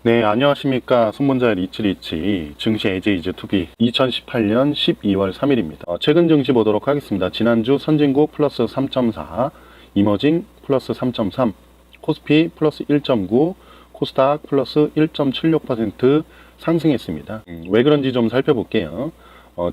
네, 안녕하십니까. 손문자의 리치리치 증시 에이제이즈2B 2018년 12월 3일입니다. 최근 증시 보도록 하겠습니다. 지난주 선진국 플러스 3.4, 이머징 플러스 3.3, 코스피 플러스 1.9, 코스닥 플러스 1.76% 상승했습니다. 왜 그런지 좀 살펴볼게요.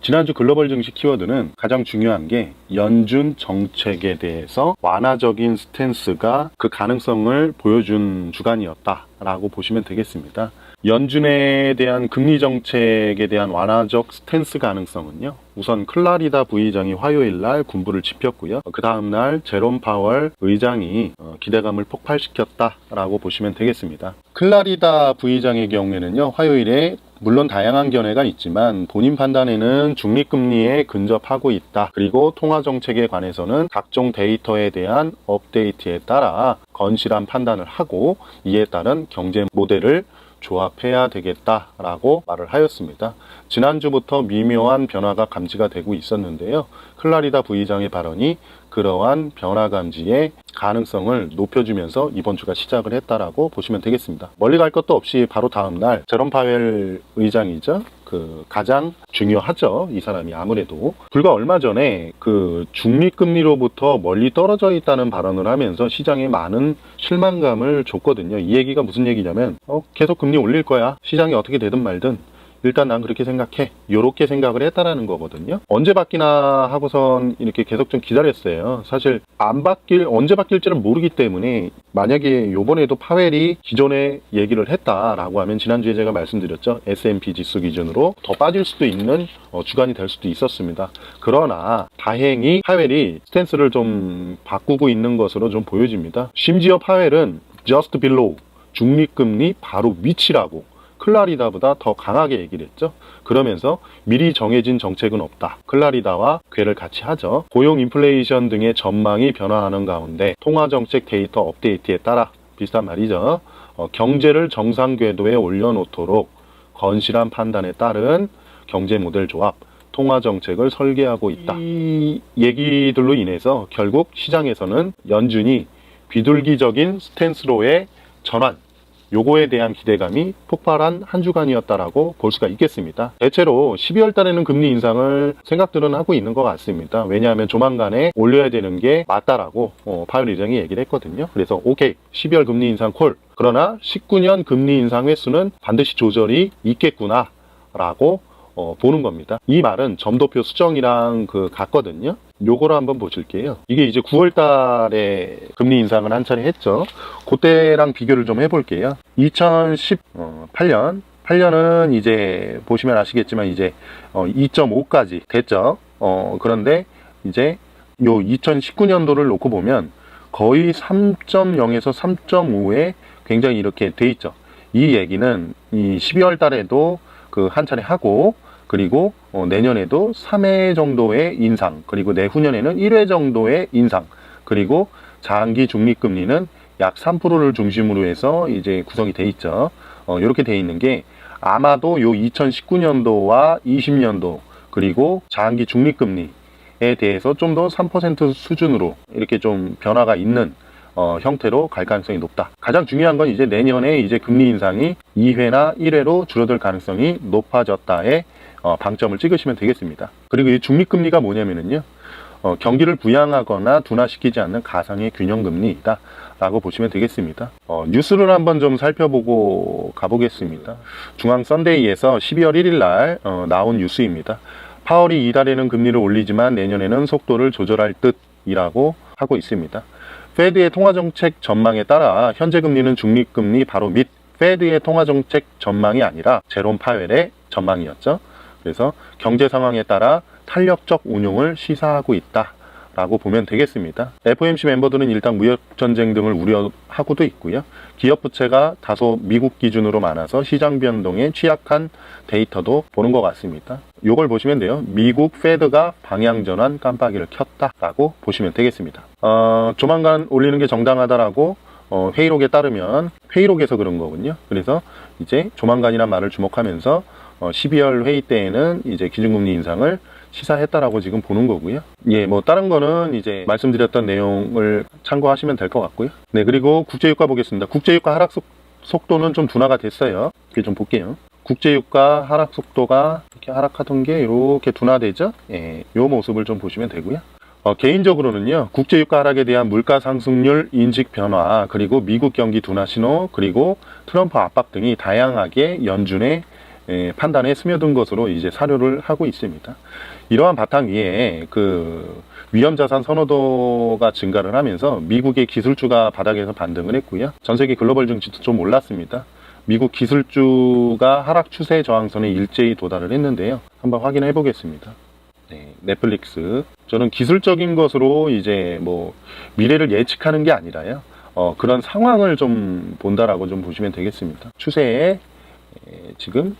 지난주 글로벌 증시 키워드는 가장 중요한 게 연준 정책에 대해서 완화적인 스탠스가 그 가능성을 보여준 주간이었다라고 보시면 되겠습니다. 연준에 대한 금리 정책에 대한 완화적 스탠스 가능성은요, 우선 클라리다 부의장이 화요일 날 군부를 짚었고요. 그 다음날 제롬 파월 의장이 기대감을 폭발시켰다라고 보시면 되겠습니다. 클라리다 부의장의 경우에는요, 화요일에 물론 다양한 견해가 있지만 본인 판단에는 중립금리에 근접하고 있다. 그리고 통화정책에 관해서는 각종 데이터에 대한 업데이트에 따라 건실한 판단을 하고 이에 따른 경제 모델을 조합해야 되겠다라고 말을 하였습니다. 지난주부터 미묘한 변화가 감지가 되고 있었는데요. 클라리다 부의장의 발언이 그러한 변화 감지의 가능성을 높여주면서 이번 주가 시작을 했다라고 보시면 되겠습니다. 멀리 갈 것도 없이 바로 다음날 제롬 파웰 의장이죠. 가장 중요하죠. 이 사람이 아무래도 불과 얼마 전에 중립금리로부터 멀리 떨어져 있다는 발언을 하면서 시장에 많은 실망감을 줬거든요. 이 얘기가 무슨 얘기냐면 계속 금리 올릴 거야. 시장이 어떻게 되든 말든 일단 난 그렇게 생각해. 요렇게 생각을 했다라는 거거든요. 언제 바뀌나 하고선 이렇게 계속 좀 기다렸어요. 사실 언제 바뀔지는 모르기 때문에 만약에 요번에도 파웰이 기존에 얘기를 했다라고 하면 지난주에 제가 말씀드렸죠. S&P 지수 기준으로 더 빠질 수도 있는 주간이 될 수도 있었습니다. 그러나 다행히 파웰이 스탠스를 좀 바꾸고 있는 것으로 좀 보여집니다. 심지어 파웰은 just below, 중립금리 바로 위치라고 클라리다보다 더 강하게 얘기를 했죠. 그러면서 미리 정해진 정책은 없다. 클라리다와 궤를 같이 하죠. 고용 인플레이션 등의 전망이 변화하는 가운데 통화정책 데이터 업데이트에 따라 비슷한 말이죠. 경제를 정상 궤도에 올려놓도록 건실한 판단에 따른 경제 모델 조합, 통화정책을 설계하고 있다. 이 얘기들로 인해서 결국 시장에서는 연준이 비둘기적인 스탠스로의 전환, 요거에 대한 기대감이 폭발한 한 주간이었다라고 볼 수가 있겠습니다. 대체로 12월 달에는 금리 인상을 생각들은 하고 있는 것 같습니다. 왜냐하면 조만간에 올려야 되는 게 맞다라고 파월 의장이 얘기를 했거든요. 그래서 오케이, 12월 금리 인상 콜. 그러나 19년 금리 인상 횟수는 반드시 조절이 있겠구나라고 보는 겁니다. 이 말은 점도표 수정이랑 같거든요. 요거를 한번 보실게요. 이게 이제 9월 달에 금리 인상을 한 차례 했죠. 그때랑 비교를 좀 해볼게요. 2018년은 이제 보시면 아시겠지만 이제 2.5까지 됐죠. 그런데 이제 요 2019년도를 놓고 보면 거의 3.0에서 3.5에 굉장히 이렇게 돼 있죠. 이 얘기는 이 12월 달에도 한 차례 하고, 그리고 내년에도 3회 정도의 인상, 그리고 내후년에는 1회 정도의 인상, 그리고 장기 중립금리는 약 3%를 중심으로 해서 이제 구성이 돼 있죠. 이렇게 돼 있는 게 아마도 요 2019년도와 20년도, 그리고 장기 중립금리에 대해서 좀 더 3% 수준으로 이렇게 좀 변화가 있는 형태로 갈 가능성이 높다. 가장 중요한 건 이제 내년에 이제 금리 인상이 2회나 1회로 줄어들 가능성이 높아졌다에 방점을 찍으시면 되겠습니다. 그리고 이 중립금리가 뭐냐면은요, 경기를 부양하거나 둔화시키지 않는 가상의 균형금리이다 라고 보시면 되겠습니다. 뉴스를 한번 좀 살펴보고 가보겠습니다. 중앙 썬데이에서 12월 1일 날 나온 뉴스입니다. 파월이 이달에는 금리를 올리지만 내년에는 속도를 조절할 듯이라고 하고 있습니다. 페드의 통화정책 전망에 따라 현재 금리는 중립금리 바로 밑 페드의 통화정책 전망이 아니라 제롬 파웰의 전망이었죠. 그래서 경제 상황에 따라 탄력적 운용을 시사하고 있다라고 보면 되겠습니다. FOMC 멤버들은 일단 무역전쟁 등을 우려하고도 있고요. 기업 부채가 다소 미국 기준으로 많아서 시장 변동에 취약한 데이터도 보는 것 같습니다. 이걸 보시면 돼요. 미국 페드가 방향전환 깜빡이를 켰다라고 보시면 되겠습니다. 조만간 올리는 게 정당하다라고 회의록에 따르면 회의록에서 그런 거군요. 그래서 이제 조만간이란 말을 주목하면서 12월 회의 때에는 이제 기준금리 인상을 시사했다라고 지금 보는 거고요. 예, 뭐 다른 거는 이제 말씀드렸던 내용을 참고하시면 될 것 같고요. 네, 그리고 국제유가 보겠습니다. 국제유가 하락속 속도는 좀 둔화가 됐어요. 이렇게 좀 볼게요. 국제유가 하락 속도가 이렇게 하락하던 게 이렇게 둔화되죠. 예, 이 모습을 좀 보시면 되고요. 개인적으로는요, 국제유가 하락에 대한 물가 상승률 인식 변화, 그리고 미국 경기 둔화 신호, 그리고 트럼프 압박 등이 다양하게 연준의 판단에 스며든 것으로 이제 사료를 하고 있습니다. 이러한 바탕 위에 그 위험자산 선호도가 증가를 하면서 미국의 기술주가 바닥에서 반등을 했고요. 전 세계 글로벌 증시도 좀 올랐습니다. 미국 기술주가 하락 추세 저항선에 일제히 도달을 했는데요. 한번 확인해 보겠습니다. 네, 넷플릭스. 저는 기술적인 것으로 이제 뭐 미래를 예측하는 게 아니라요. 그런 상황을 좀 본다라고 좀 보시면 되겠습니다. 추세에 지금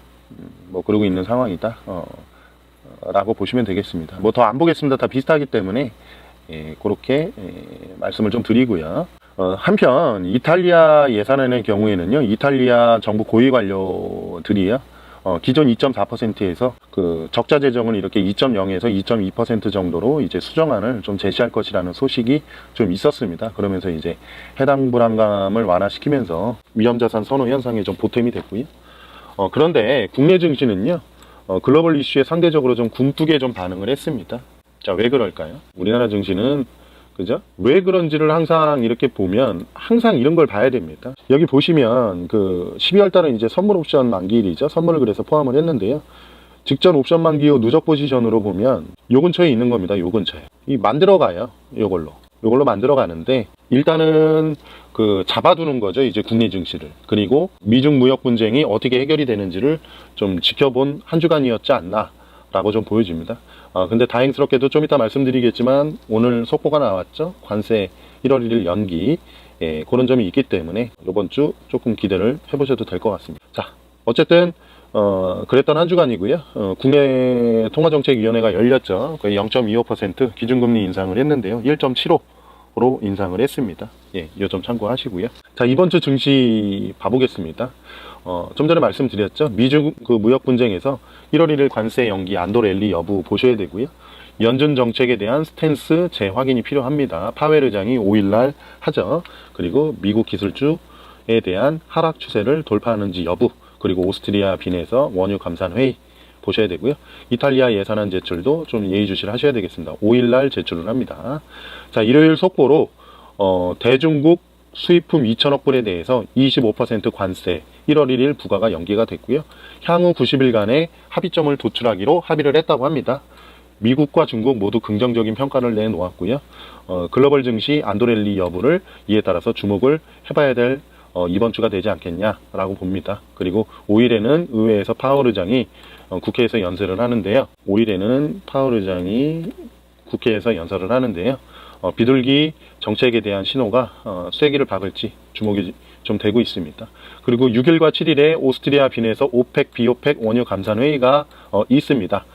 뭐 그러고 있는 상황이다. 라고 보시면 되겠습니다. 뭐 더 안 보겠습니다. 다 비슷하기 때문에 그렇게 말씀을 좀 드리고요. 한편 이탈리아 예산안의 경우에는요, 이탈리아 정부 고위 관료들이요, 기존 2.4%에서 그 적자 재정을 이렇게 2.0에서 2.2% 정도로 이제 수정안을 좀 제시할 것이라는 소식이 좀 있었습니다. 그러면서 이제 해당 불안감을 완화시키면서 위험자산 선호 현상에 좀 보탬이 됐고요. 그런데 국내 증시는요, 글로벌 이슈에 상대적으로 좀 굼뜨게 좀 반응을 했습니다. 자, 왜 그럴까요? 우리나라 증시는 그죠? 왜 그런지를 항상 이렇게 보면 항상 이런 걸 봐야 됩니다. 여기 보시면 그 12월 달은 이제 선물 옵션 만기일이죠. 선물을 그래서 포함을 했는데요. 직전 옵션 만기 후 누적 포지션으로 보면 요 근처에 있는 겁니다. 요 근처에. 이 만들어 가요. 요걸로 만들어 가는데 일단은 그 잡아두는 거죠. 이제 국내 증시를. 그리고 미중 무역 분쟁이 어떻게 해결이 되는지를 좀 지켜본 한 주간이었지 않나 라고 좀 보여집니다. 근데 다행스럽게도 좀 이따 말씀드리겠지만 오늘 속보가 나왔죠. 관세 1월 1일 연기. 예, 그런 점이 있기 때문에 이번 주 조금 기대를 해보셔도 될 것 같습니다. 자, 어쨌든 그랬던 한 주간이고요. 국내 통화정책위원회가 열렸죠. 거의 0.25% 기준금리 인상을 했는데요. 1.75로 인상을 했습니다. 예, 이 점 참고하시고요. 자, 이번 주 증시 봐보겠습니다. 좀 전에 말씀드렸죠. 미중 그 무역 분쟁에서 1월 1일 관세 연기 안도 랠리 여부 보셔야 되고요. 연준 정책에 대한 스탠스 재확인이 필요합니다. 파웰 의장이 5일날 하죠. 그리고 미국 기술주에 대한 하락 추세를 돌파하는지 여부, 그리고 오스트리아 빈에서 원유 감산 회의 보셔야 되고요. 이탈리아 예산안 제출도 좀 예의주시를 하셔야 되겠습니다. 5일날 제출을 합니다. 자, 일요일 속보로 대중국 수입품 2천억 불에 대해서 25% 관세 1월 1일 부과가 연기가 됐고요. 향후 90일간의 합의점을 도출하기로 합의를 했다고 합니다. 미국과 중국 모두 긍정적인 평가를 내놓았고요. 글로벌 증시 안도랠리 여부를 이에 따라서 주목을 해봐야 될 이번 주가 되지 않겠냐라고 봅니다. 그리고 5일에는 의회에서 파월 의장이 국회에서 연설을 하는데요. 5일에는 파월 의장이 국회에서 연설을 하는데요. 비둘기 정책에 대한 신호가 쐐기를 박을지 주목이 좀 되고 있습니다. 그리고 6일과 7일에 오스트리아 빈에서 오펙, 비오펙 원유 감산 회의가 있습니다.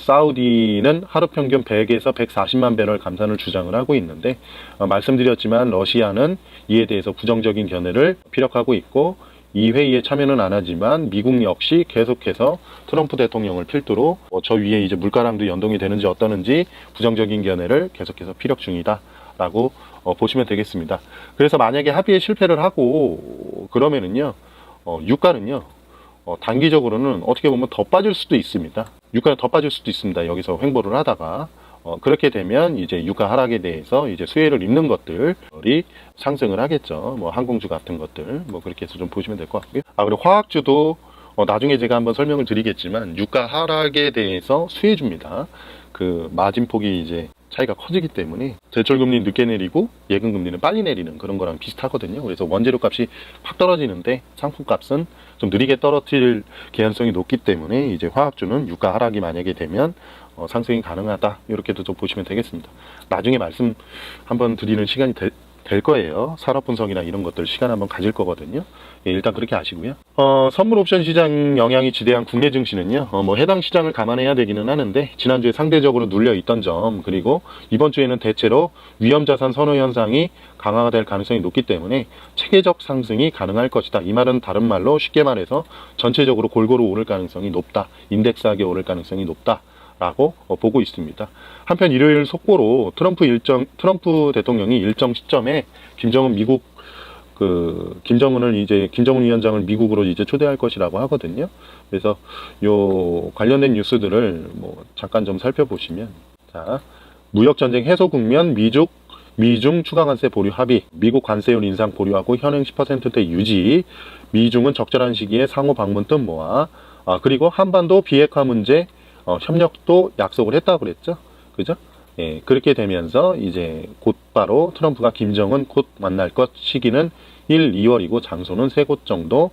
사우디는 하루 평균 100에서 140만 배럴 감산을 주장을 하고 있는데 말씀드렸지만 러시아는 이에 대해서 부정적인 견해를 피력하고 있고 이 회의에 참여는 안 하지만 미국 역시 계속해서 트럼프 대통령을 필두로 저 위에 이제 물가랑도 연동이 되는지 어떠는지 부정적인 견해를 계속해서 피력 중이다 라고 보시면 되겠습니다. 그래서 만약에 합의에 실패를 하고 그러면은요, 유가는요, 단기적으로는 어떻게 보면 더 빠질 수도 있습니다. 유가는 더 빠질 수도 있습니다. 여기서 횡보를 하다가 그렇게 되면 이제 유가 하락에 대해서 이제 수혜를 입는 것들이 상승을 하겠죠. 뭐 항공주 같은 것들 뭐 그렇게 해서 좀 보시면 될 것 같고요. 그리고 화학주도 나중에 제가 한번 설명을 드리겠지만 유가 하락에 대해서 수혜 줍니다. 그 마진폭이 이제 차이가 커지기 때문에 대출금리 늦게 내리고 예금금리는 빨리 내리는 그런 거랑 비슷하거든요. 그래서 원재료 값이 확 떨어지는데 상품 값은 좀 느리게 떨어뜨릴 개연성이 높기 때문에 이제 화학주는 유가 하락이 만약에 되면 상승이 가능하다. 이렇게도 좀 보시면 되겠습니다. 나중에 말씀 한번 드리는 시간이 될 거예요. 산업 분석이나 이런 것들 시간 한번 가질 거거든요. 예, 일단 그렇게 아시고요. 선물 옵션 시장 영향이 지대한 국내 증시는요. 뭐 해당 시장을 감안해야 되기는 하는데 지난주에 상대적으로 눌려 있던 점, 그리고 이번 주에는 대체로 위험자산 선호 현상이 강화가 될 가능성이 높기 때문에 체계적 상승이 가능할 것이다. 이 말은 다른 말로 쉽게 말해서 전체적으로 골고루 오를 가능성이 높다. 인덱스하게 오를 가능성이 높다. 라고 보고 있습니다. 한편 일요일 속보로 트럼프 대통령이 일정 시점에 김정은 미국 김정은 위원장을 미국으로 이제 초대할 것이라고 하거든요. 그래서 요 관련된 뉴스들을 뭐 잠깐 좀 살펴보시면, 자, 무역 전쟁 해소 국면, 미중 추가 관세 보류 합의, 미국 관세율 인상 보류하고 현행 10%대 유지, 미중은 적절한 시기에 상호 방문 뜻 모아, 그리고 한반도 비핵화 문제 협력도 약속을 했다고 그랬죠. 그죠? 예, 그렇게 되면서 이제 곧바로 트럼프가 김정은 곧 만날 것, 시기는 1, 2월이고 장소는 3곳 정도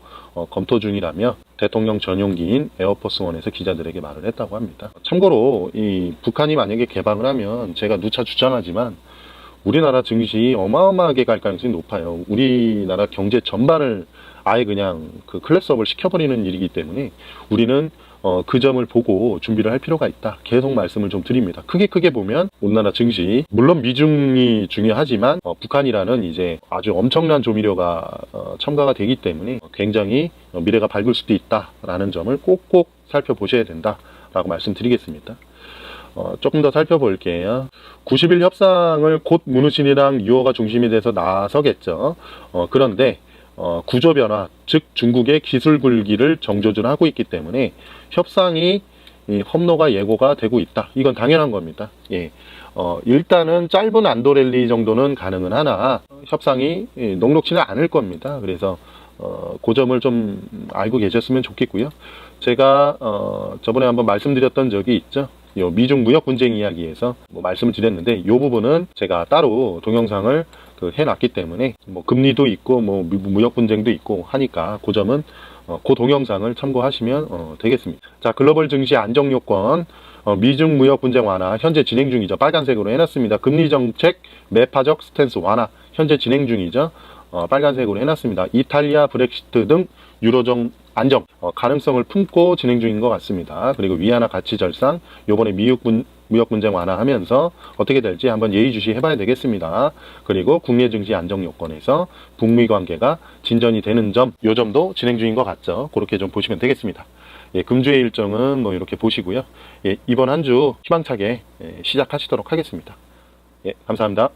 검토 중이라며 대통령 전용기인 에어포스원에서 기자들에게 말을 했다고 합니다. 참고로 이 북한이 만약에 개방을 하면, 제가 누차 주장하지만 우리나라 증시 어마어마하게 갈 가능성이 높아요. 우리나라 경제 전반을 아예 그냥 그 클랩스업을 시켜버리는 일이기 때문에 우리는 그 점을 보고 준비를 할 필요가 있다. 계속 말씀을 좀 드립니다. 크게 보면 우리나라 증시, 물론 미중이 중요하지만 북한이라는 이제 아주 엄청난 조미료가 첨가가 되기 때문에 굉장히 미래가 밝을 수도 있다라는 점을 꼭꼭 살펴보셔야 된다라고 말씀드리겠습니다. 조금 더 살펴볼게요. 90일 협상을 곧 문우신이랑 유호가 중심이 돼서 나서겠죠. 그런데 구조 변화, 즉 중국의 기술 굴기를 정조준하고 있기 때문에 협상이 험로가 예고가 되고 있다. 이건 당연한 겁니다. 예. 일단은 짧은 안도 랠리 정도는 가능은 하나 협상이 녹록지는 않을 겁니다. 그래서 그 점을 좀 알고 계셨으면 좋겠고요. 제가 저번에 한번 말씀드렸던 적이 있죠. 요 미중 무역 분쟁 이야기에서 뭐 말씀을 드렸는데, 요 부분은 제가 따로 동영상을 해놨기 때문에 뭐 금리도 있고 뭐 무역 분쟁도 있고 하니까 그 점은 그 동영상을 참고하시면 되겠습니다. 자, 글로벌 증시 안정 요건, 미중 무역 분쟁 완화 현재 진행 중이죠. 빨간색으로 해놨습니다. 금리 정책 매파적 스탠스 완화 현재 진행 중이죠. 빨간색으로 해놨습니다. 이탈리아 브렉시트 등 유로존 안정 가능성을 품고 진행 중인 것 같습니다. 그리고 위안화 가치 절상, 요번에 무역 분쟁 완화하면서 어떻게 될지 한번 예의주시 해봐야 되겠습니다. 그리고 국내 증시 안정 요건에서 북미 관계가 진전이 되는 점, 요 점도 진행 중인 것 같죠. 그렇게 좀 보시면 되겠습니다. 예, 금주의 일정은 뭐 이렇게 보시고요. 예, 이번 한 주 희망차게 시작하시도록 하겠습니다. 예, 감사합니다.